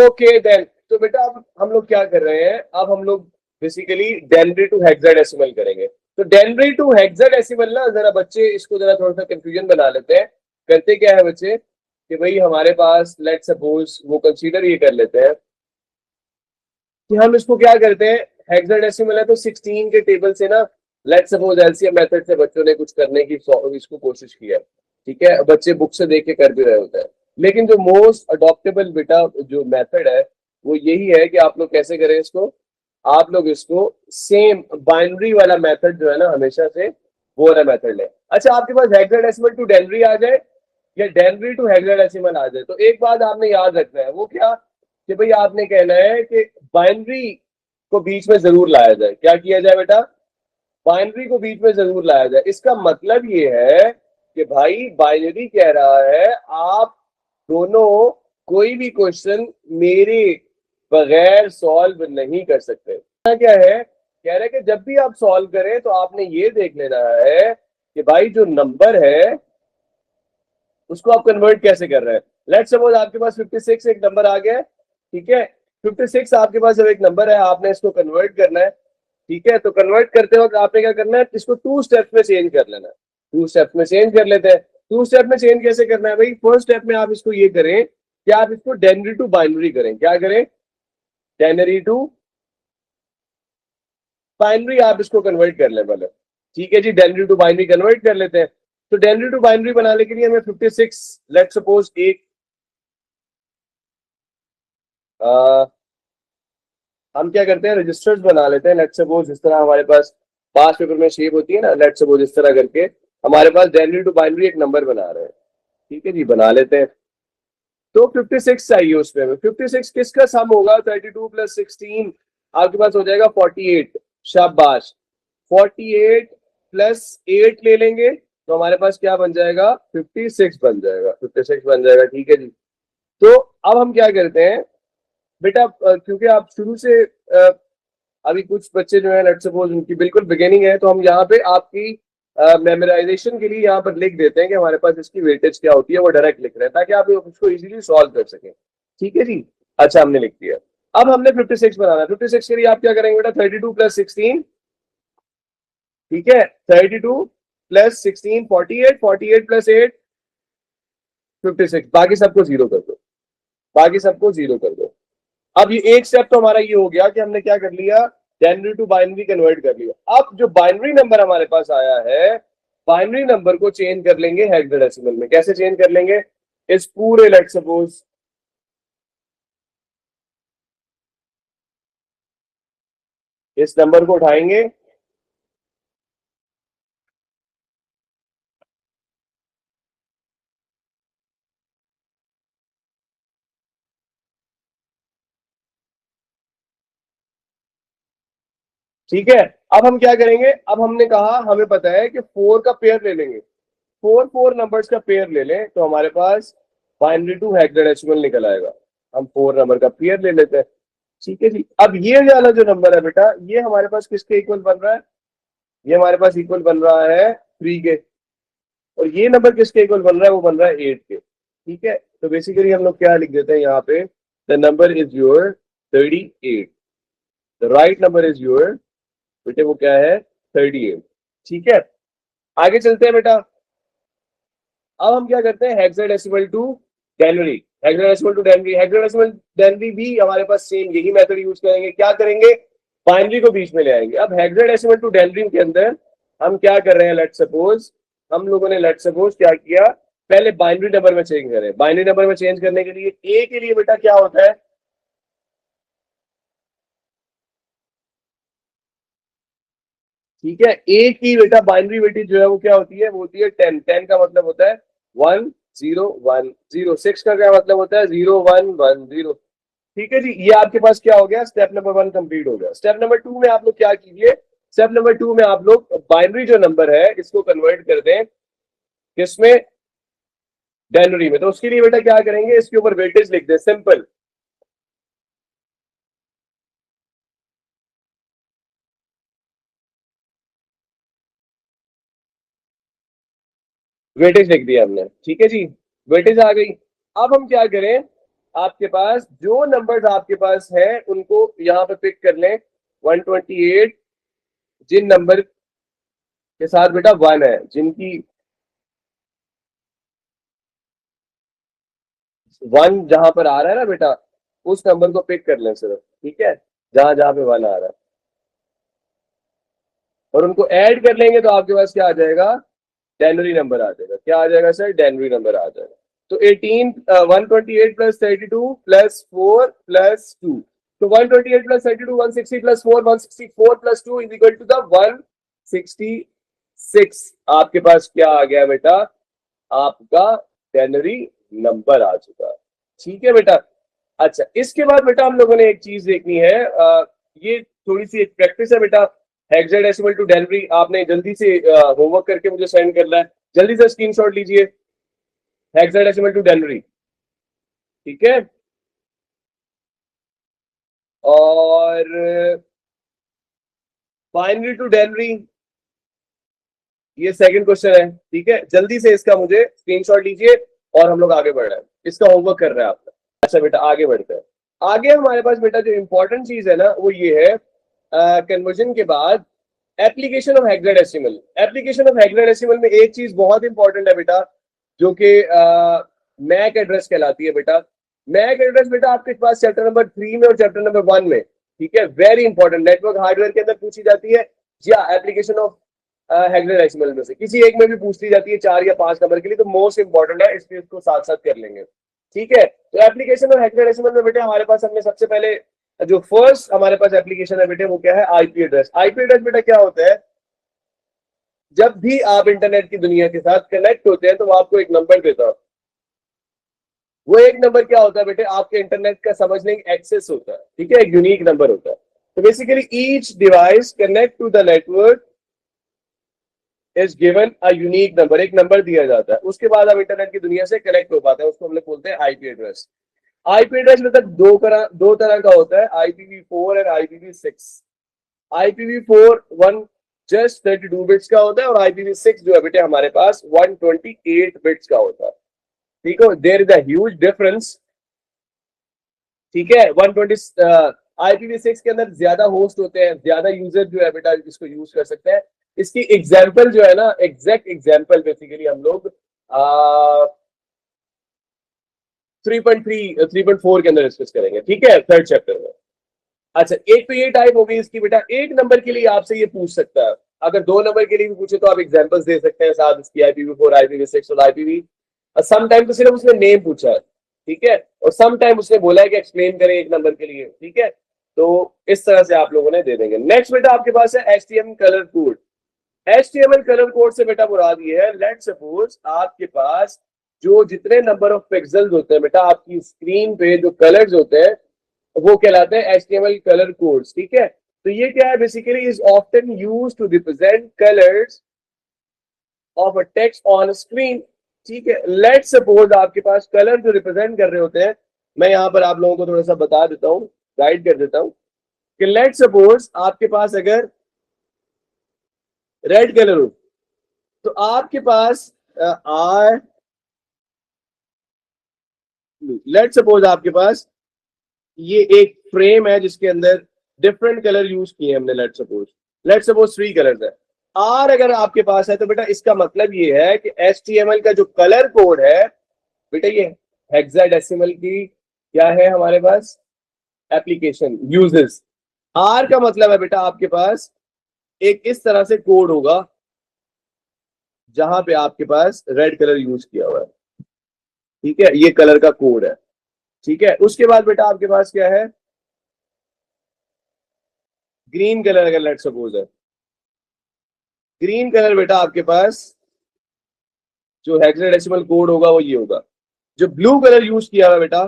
Okay then, तो बेटा अब हम लोग क्या कर रहे हैं, अब हम लोग बेसिकली डेनरी टू हेक्साडेसिमल करेंगे। तो डेनरी टू हेक्साडेसिमल ना, जरा बच्चे इसको जरा थोड़ा सा कंफ्यूजन बना लेते हैं। करते क्या है बच्चे कि भाई हमारे पास लेट सपोज वो कंसीडर ये कर लेते हैं कि हम इसको क्या करते हैं, हेक्साडेसिमल है तो 16 के टेबल से ना लेट सपोज एलसीएम मेथड से बच्चों ने कुछ करने की इसको कोशिश की है। ठीक है, बच्चे बुक से देख के कर भी रहे होते हैं, लेकिन जो मोस्ट अडॉप्टेबल बेटा जो मेथड है वो यही है कि आप लोग कैसे करें इसको, आप लोग इसको सेम बाइनरी वाला मेथड जो है ना हमेशा से वो वाला मेथड ले। अच्छा, आपके पास हेक्साडेसिमल टू डेनरी आ जाए या डेनरी टू हेक्साडेसिमल आ जाए, तो एक बात आपने याद रखना है, वो क्या कि भाई आपने कहना है कि बाइनरी को बीच में जरूर लाया जाए। क्या किया जाए बेटा, बाइनरी को बीच में जरूर लाया जाए। इसका मतलब ये है कि भाई बाइनरी कह रहा है आप दोनों कोई भी क्वेश्चन मेरे बगैर सॉल्व नहीं कर सकते। क्या है, कह रहे हैं कि जब भी आप सॉल्व करें तो आपने ये देख लेना है कि भाई जो नंबर है उसको आप कन्वर्ट कैसे कर रहे हैं। लेट्स सपोज आपके पास 56 एक नंबर आ गया है, ठीक है, 56 आपके पास जब एक नंबर है, आपने इसको कन्वर्ट करना है। ठीक है, तो कन्वर्ट करते वक्त आपने क्या करना है, इसको 2 स्टेप्स में चेंज कर लेना है। 2 स्टेप्स में चेंज कर लेते हैं। 2 स्टेप में चेंज कैसे करना है भाई, फर्स्ट स्टेप में आप इसको ये करें कि आप इसको डेनरी टू बाइनरी करें। क्या करें, डेनरी टू बाइनरी आप इसको कन्वर्ट कर लें पहले। ठीक है जी, डेनरी टू बाइनरी कन्वर्ट कर लेते हैं। तो डेनरी टू बाइनरी बनाने के लिए हमें 56 लेट सपोज एक हम क्या करते हैं, रजिस्टर्स बना लेते हैं। लेट सपोज इस तरह हमारे पास पास पेपर में शेप होती है ना, लेट सपोज इस तरह करके हमारे पास डेनरी टू बाइनरी एक नंबर बना रहे हैं। ठीक है जी, बना लेते हैं। तो 56 चाहिए उसमें, 56 किसका सम होगा, 32 प्लस 16 आपके पास हो जाएगा 48। शाबाश, 48 प्लस 8 ले लेंगे तो हमारे पास क्या बन जाएगा, 56 बन जाएगा, 56 बन जाएगा। ठीक है जी, तो अब हम क्या करते हैं बेटा, क्योंकि आप शुरू से अभी कुछ बच्चे जो है लेट सपोज उनकी बिल्कुल बिगिनिंग है, तो हम यहाँ पे आपकी मेमोराइजेशन के लिए यहाँ पर लिख देते हैं कि हमारे पास इसकी वेटेज क्या होती है, वो डायरेक्ट लिख रहे हैं ताकि आप उसको इजीली सॉल्व कर सकें। ठीक है जी, अच्छा हमने लिख दिया। अब हमने 56 बनाना है। 56 के लिए आप क्या करेंगे बेटा, 32 प्लस 16, ठीक है, 32 प्लस 16 48, 48 प्लस 8 56, बाकी सबको जीरो कर दो, बाकी सबको जीरो कर दो। अब ये एक स्टेप तो हमारा ये हो गया कि हमने क्या कर लिया, डेनरी टू बाइनरी कन्वर्ट कर लिया। अब जो बाइनरी नंबर हमारे पास आया है, बाइनरी नंबर को चेंज कर लेंगे हेक्साडेसिमल में। कैसे चेंज कर लेंगे, इस पूरे लेट सपोज इस नंबर को उठाएंगे, ठीक है। अब हम क्या करेंगे, अब हमने कहा हमें पता है कि 4 का पेयर ले लेंगे, 4 नंबर्स का पेयर ले लें तो हमारे पास बाइनरी टू हेक्साडेसिमल निकल आएगा। हम 4 नंबर का पेयर ले लेते हैं। ठीक है जी, अब ये वाला जो नंबर है बेटा, ये हमारे पास किसके इक्वल बन रहा है, ये हमारे पास इक्वल बन रहा है 3 के, और ये नंबर किसके इक्वल बन रहा है, वो बन रहा है 8 के। ठीक है, तो बेसिकली हम लोग क्या लिख देते हैं यहाँ पे, the number is your 38, the right number is your, बेटे वो क्या है 38। ठीक है, आगे चलते हैं बेटा। अब हम क्या करते हैं, hexadecimal to denary, hexadecimal to denary, hexadecimal denary भी हमारे पास सेम यही मेथड यूज करेंगे। क्या करेंगे, बाइनरी को बीच में ले आएंगे। अब हेक्साडेसिमल टू डेनरी के अंदर हम क्या कर रहे हैं, लेट सपोज हम लोगों ने लेट सपोज क्या किया, पहले बाइनरी नंबर में चेंज करें। बाइनरी नंबर में चेंज करने के लिए ए के लिए बेटा क्या होता है, ठीक है, ए की बेटा बाइनरी वेटेज जो है वो क्या होती है, वो होती है 10। 10 का मतलब होता है 1 0 1 0। 6 का क्या मतलब होता है 0 1 1 0। ठीक है जी, ये आपके पास क्या हो गया, स्टेप नंबर 1 कंप्लीट हो गया। स्टेप नंबर 2 में आप लोग क्या कीजिए, स्टेप नंबर 2 में आप लोग बाइनरी जो नंबर है इसको कन्वर्ट कर दें किसमें, डेनरी में। तो उसके लिए बेटा क्या करेंगे, इसके ऊपर वेटेज लिख दे, सिंपल वेटेज लिख दिया हमने। ठीक है जी, वेटेज आ गई। अब हम क्या करें, आपके पास जो नंबर्स आपके पास है उनको यहां पे पिक कर लें। 128 जिन नंबर के साथ बेटा 1 है, जिनकी 1 जहां पर आ रहा है ना बेटा, उस नंबर को पिक कर लें सिर्फ, ठीक है, जहां जहां पे 1 आ रहा है, और उनको ऐड कर लेंगे तो आपके पास क्या आ जाएगा, डेनरी नंबर आ जाएगा। क्या आ जाएगा सर, डेनरी नंबर आ जाएगा। तो 128 प्लस 32 प्लस 4 प्लस 2, तो 128 plus 32 160 plus 4 164 plus 2 is equal to the 166। आपके पास क्या आ गया बेटा, आपका डेनरी नंबर आ चुका है। ठीक है बेटा। अच्छा, इसके बाद बेटा हम लोगों ने एक चीज देखनी है, ये थोड़ी सी एक प्रैक्टिस है बेटा। हेक्साडेसिमल टू डेनरी आपने जल्दी से होमवर्क करके मुझे सेंड करना है, जल्दी से स्क्रीनशॉट लीजिए। हेक्साडेसिमल टू डेनरी, ठीक है। और बाइनरी टू डेनरी, ये सेकंड क्वेश्चन है, ठीक है। जल्दी से इसका मुझे स्क्रीनशॉट लीजिए और हम लोग आगे बढ़ रहे हैं, इसका होमवर्क कर रहे हैं आपका। अच्छा बेटा, आगे बढ़ते हैं। आगे हमारे पास बेटा जो इंपॉर्टेंट चीज है ना, वो ये है, कन्वर्जन के बाद application of hexadecimal. Application of hexadecimal में एक चीज बहुत इंपॉर्टेंट है बेटा, जो कि मैक एड्रेस कहलाती है बेटा। मैक एड्रेस बेटा आपके पास चैप्टर नंबर 3 में और चैप्टर नंबर 1 में, ठीक है, वेरी इंपॉर्टेंट, नेटवर्क हार्डवेयर के अंदर पूछी जाती है, या एप्लीकेशन ऑफ हेक्साडेसिमल में से किसी एक में भी पूछ ली जाती है 4 या 5 नंबर के लिए, तो मोस्ट इंपॉर्टेंट है, इसलिए इसको साथ साथ कर लेंगे। ठीक है, तो एप्लीकेशन ऑफ हेक्साडेसिमल में बेटे हमारे पास, हमने सबसे पहले जो फर्स्ट हमारे पास एप्लीकेशन है बेटे, वो क्या है, आईपी एड्रेस। आईपी एड्रेस बेटा क्या होता है, जब भी आप इंटरनेट की दुनिया के साथ कनेक्ट होते हैं तो वो आपको एक नंबर देता है। वो एक नंबर क्या होता है बेटे, आपके इंटरनेट का समझने की एक्सेस होता है, ठीक है, एक यूनिक नंबर होता है। तो basically each device connect to the network is given a unique number, एक नंबर दिया जाता है, उसके बाद आप इंटरनेट की दुनिया से कनेक्ट हो पाते हैं, उसको हम लोग बोलते हैं आईपी एड्रेस। आईपी एड्रेस मतलब दो तरह का होता है, IPv4 और IPv6। IPv4 one just 32 bits का होता है, और IPv6 जो है बेटे हमारे पास 128 बिट्स का होता है। ठीक है, there is a huge difference, ठीक है। 120 IPv6 के अंदर ज्यादा होस्ट होते हैं, ज्यादा यूजर जो है बेटा इसको यूज कर सकते हैं। इसकी एग्जाम्पल जो है ना, एग्जैक्ट एग्जाम्पल बेसिकली हम लोग 3.4 के अंदर डिस्कस करेंगे, ठीक है, थर्ड चैप्टर में। अच्छा, एक तो ये टाइप हो गई इसकी बेटा, एक नंबर के लिए आपसे ये पूछ सकता है, अगर 2 नंबर के लिए भी पूछे तो आप एग्जांपल्स दे सकते हैं साथ इसकी, IPv4 IPv6 और IPv। सम टाइम तो सिर्फ उसने नेम पूछा है, ठीक है, और सम टाइम उसने बोला है कि एक्सप्लेन करें एक नंबर के लिए, ठीक है। तो इस तरह से आप लोगों ने दे देंगे। नेक्स्ट बेटा आपके पास है HTML colour code. HTML colour code से बेटा मुराद ये है, लेट सपोज आपके पास जो जितने नंबर ऑफ पिक्सल्स होते हैं बेटा आपकी स्क्रीन पे, जो कलर्स होते हैं, वो कहलाते हैं HTML कलर कोड्स, ठीक है। तो ये क्या है, basically is often used to represent colours of a text on screen, ठीक है। लेट सपोज आपके पास कलर जो रिप्रेजेंट कर रहे होते हैं, मैं यहां पर आप लोगों को थोड़ा सा बता देता हूं, गाइड कर देता हूं, कि लेट सपोज आपके पास अगर रेड कलर हो, तो आपके पास आर, लेट सपोज आपके पास ये एक फ्रेम है जिसके अंदर डिफरेंट कलर यूज किए हमने, लेट सपोज 3 कलर्स है। आर अगर आपके पास है तो बेटा इसका मतलब ये है कि HTML का जो कलर कोड है बेटा, ये हेक्साडेसिमल की क्या है हमारे पास, एप्लीकेशन यूजेस। आर का मतलब है बेटा आपके पास एक इस तरह से कोड होगा जहां पे आपके पास रेड कलर यूज किया हुआ है, ठीक है, ये कलर का कोड है, ठीक है। उसके बाद बेटा आपके पास क्या है, ग्रीन कलर अगर लेट सपोज है, ग्रीन कलर बेटा आपके पास जो हेक्साडेसिमल कोड होगा वो ये होगा। जो ब्लू कलर यूज किया हुआ बेटा,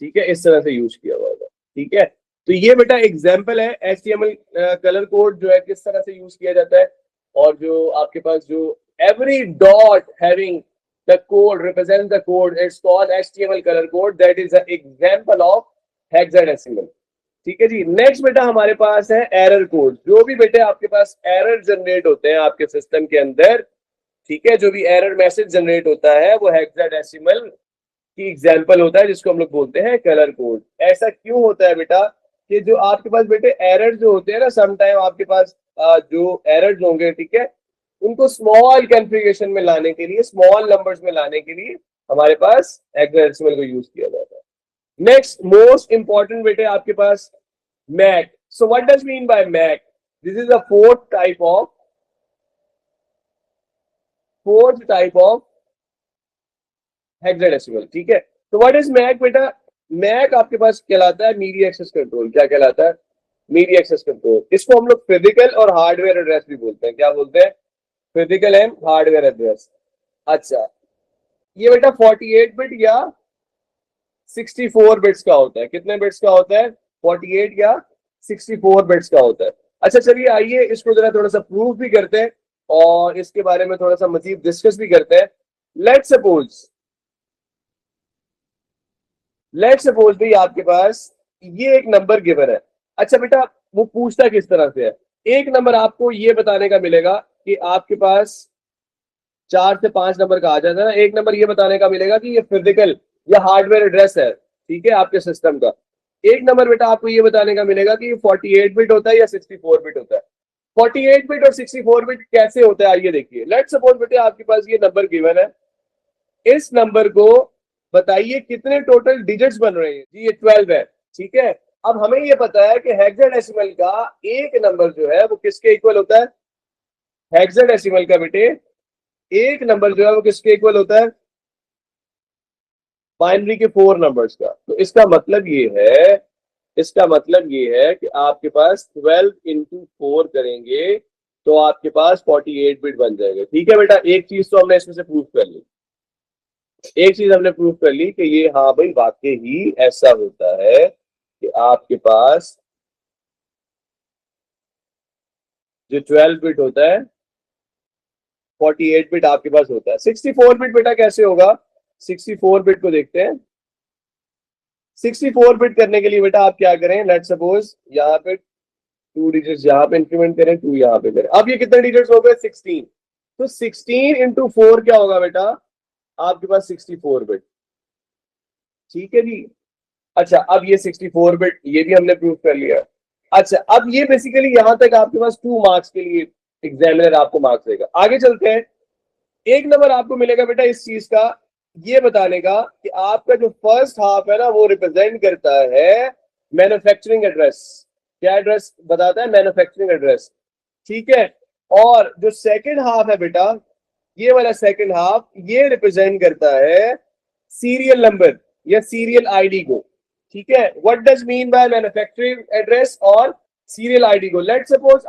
ठीक है, इस तरह से यूज किया हुआ होगा, ठीक है। तो ये बेटा एग्जांपल है HTML कलर कोड जो है किस तरह से यूज किया जाता है। और जो आपके पास जो every dot having the code represent the code, it's called HTML colour code, that is an example of hexadecimal, ठीक है जी। नेक्स्ट बेटा हमारे पास है एरर कोड। जो भी बेटे आपके पास एरर जनरेट होते हैं आपके सिस्टम के अंदर, ठीक है, जो भी एरर मैसेज जनरेट होता है वो हेक्साडेसिमल की एग्जांपल होता है, जिसको हम लोग बोलते हैं कलर कोड। ऐसा क्यों होता है बेटा कि जो आपके पास बेटे एरर जो होते हैं ना, सम टाइम आपके पास जो एरर्स होंगे, ठीक है, उनको स्मॉल कॉन्फ़िगरेशन में लाने के लिए, स्मॉल नंबर्स में लाने के लिए हमारे पास हेक्साडेसिमल को यूज किया जाता है। नेक्स्ट मोस्ट इंपॉर्टेंट बेटे आपके पास MAC. So what does mean by MAC? This is the fourth type of hexadecimal, ठीक है। तो व्हाट इज मैक बेटा? मैक आपके पास कहलाता है मीडिया एक्सेस कंट्रोल। क्या कहलाता है? Media access control. इसको हम लोग फिजिकल और हार्डवेयर एड्रेस भी बोलते हैं। क्या बोलते हैं? Physical and hardware address. अच्छा, ये बेटा 48 बिट या 64 बिट्स का होता है। कितने बिट्स का होता है? 48 या 64 बिट्स का होता है। अच्छा चलिए, आइए इसको जरा थोड़ा सा प्रूव भी करते हैं और इसके बारे में थोड़ा सा मजीद डिस्कस भी करते हैं। लेट्स सपोज भी आपके पास ये एक नंबर गिवन है। अच्छा बेटा, वो पूछता किस तरह से है? एक नंबर आपको ये बताने का मिलेगा कि आपके पास 4 से 5 नंबर का आ जाता है ना, एक नंबर ये बताने का मिलेगा कि ये फिजिकल या हार्डवेयर एड्रेस है, ठीक है, आपके सिस्टम का। एक नंबर बेटा आपको ये बताने का मिलेगा कि ये 48 बिट होता है या 64 बिट होता है। 48 बिट और 64 बिट कैसे होता है आइए देखिए। लेट्स सपोज बेटे आपके पास ये नंबर गिवन है, इस नंबर को बताइए कितने टोटल डिजिट्स बन रहे हैं। जी ये 12 है, ठीक है। अब हमें ये पता है कि हेक्साडेसिमल का एक नंबर जो है वो किसके इक्वल होता है? हेक्साडेसिमल का बेटे एक नंबर जो है वो किसके इक्वल होता है? बाइनरी के 4 नंबर्स का। तो इसका मतलब ये है कि आपके पास 12 इंटू 4 करेंगे तो आपके पास 48 बिट बन जाएगा। ठीक है बेटा, एक चीज तो हमने इसमें से प्रूव कर ली। एक चीज हमने प्रूव कर ली कि ये हाँ भाई वाकई ही ऐसा होता है कि आपके पास जो 12 बिट होता है 48 बिट आपके पास होता है। 64 बिट बेटा कैसे होगा? 64 बिट को देखते हैं। 64 बिट करने के लिए बेटा आप क्या करें? लेट्स सपोज यहाँ पे 2 डिजिट्स यहाँ पे इंक्रीमेंट करें, 2 यहाँ पे करें। अब ये कितने डिजिट्स हो गए? 16। तो 16 इंटू 4 क्या होगा बेटा? आपके पास 64 बिट। ठीक है जी। अच्छा, अब ये 64 बिट ये भी हमने प्रूव कर लिया। अच्छा, अब ये बेसिकली यहां तक आपके पास 2 मार्क्स के लिए एग्जामिनर आपको मार्क्स देगा। आगे चलते हैं। एक नंबर आपको मिलेगा बेटा इस चीज का, ये बताने का कि आपका जो फर्स्ट हाफ है ना वो रिप्रेजेंट करता है मैन्युफैक्चरिंग एड्रेस। क्या एड्रेस बताता है? मैन्युफैक्चरिंग एड्रेस, ठीक है। और जो सेकंड हाफ है बेटा, ये वाला सेकंड हाफ ये रिप्रेजेंट करता है सीरियल नंबर या सीरियल आईडी को। ठीक है, what does mean bye manufacturing address और सीरियल आईडी को? लेट सपोज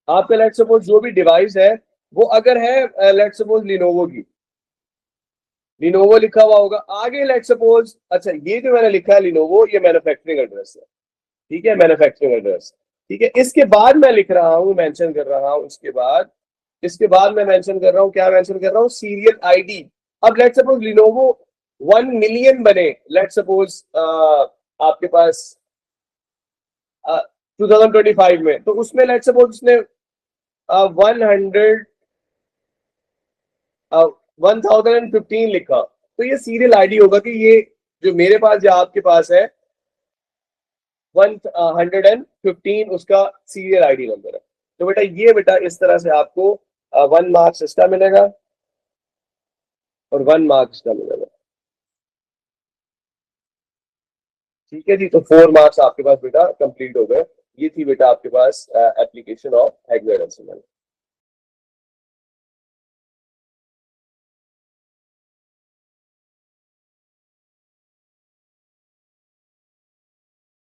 आपका लेट सपोज जो भी डिवाइस है वो अगर है लेट सपोज लिनोवो की, लिनोवो लिखा हुआ होगा आगे। लेट सपोज अच्छा ये जो मैंने लिखा है लिनोवो, ये मैन्युफैक्चरिंग एड्रेस है, ठीक है, मैन्युफैक्चरिंग एड्रेस। ठीक है, इसके बाद मैं लिख रहा हूं, मेंशन कर रहा हूं, इसके बाद मैं मेंशन कर रहा हूं, क्या मेंशन कर रहा हूं? Serial ID. अब लेट सपोज लिनोवो 1 मिलियन बने, लेट सपोज आपके पास 2025 में, तो उसमें लेट सपोज उसने 1015 लिखा, तो ये सीरियल आईडी होगा कि ये जो मेरे पास या आपके पास है 115 उसका सीरियल आईडी नंबर है। तो बेटा ये बेटा इस तरह से आपको 1 मार्क्स इसका मिलेगा और 1 मार्क्स का मिलेगा। ठीक है जी, तो 4 मार्क्स आपके पास बेटा कंप्लीट हो गए। ये थी बेटा आपके पास एप्लीकेशन ऑफ हेक्साडेसिमल।